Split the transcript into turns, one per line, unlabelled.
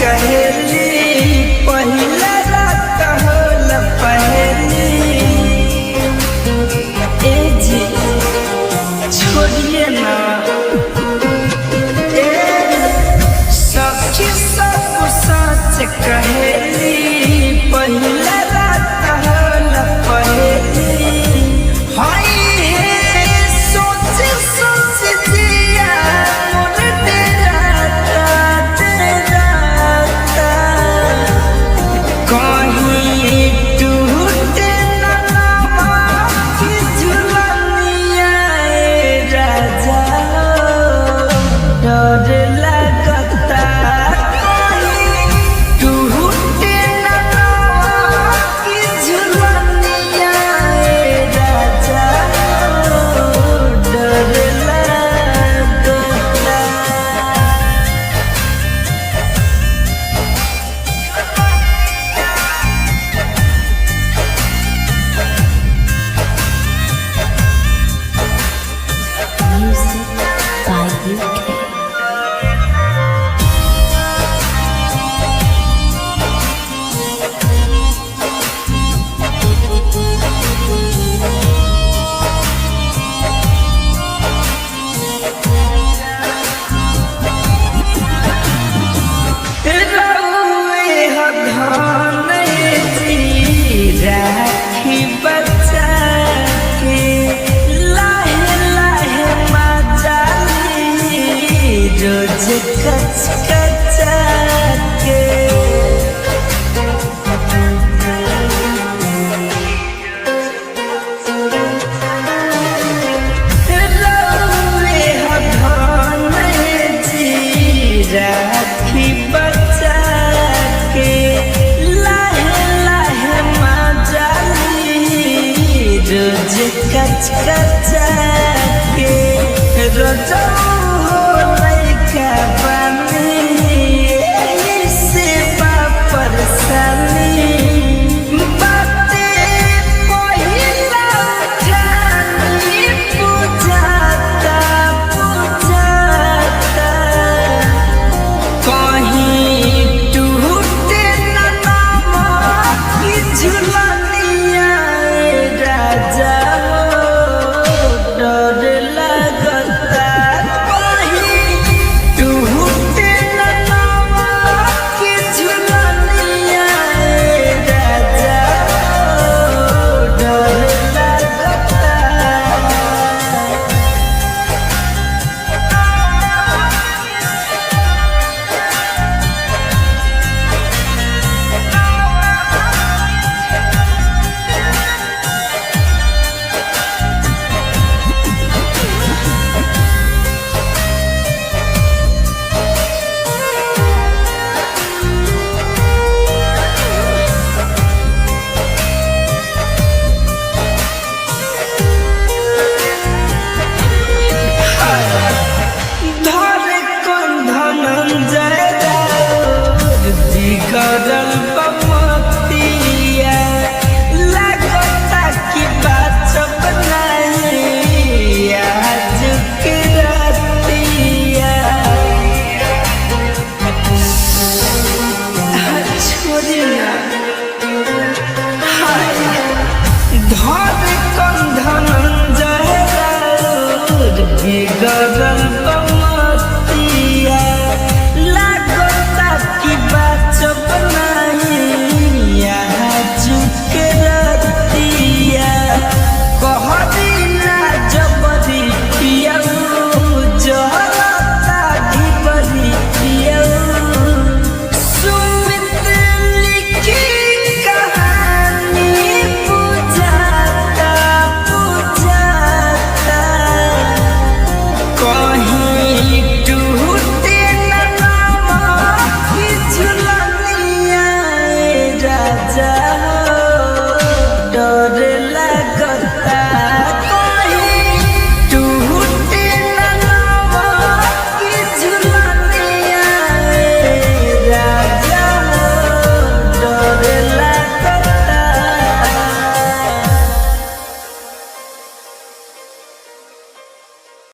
कहेली पहिला रात होल पहेली ए जी छोड़िए ना सखी सब सच कहेली पहिला रात होल पहेली हाय सोच सोच जिया मोर डेराता कहीं टूटे ना की झुलनिया राजा डर लगता कहीं टूटे ना की झुलनिया राजा डर लगता।
Music by UK.
रउए हधान जी राखी बचा के लाहे लाहे मजाली रोज कच कचा के रउए हधान जी राखी बचा के लाहे लाहे मजाली रोज कच कचा के रोज लइका बनी से बापर सनी बाते पहिला ठानी पूजाता पूजाता कहीं टूटे ना की झुलनिया राजा डर लगता कहीं टूटे ना की झुलनिया राजा डर लगता। धरे कंधन जिगरल बमतिया लगता कि बाचब नहीं आज के रतिया छोड़ी ना हाय धरे कंधन जिगरल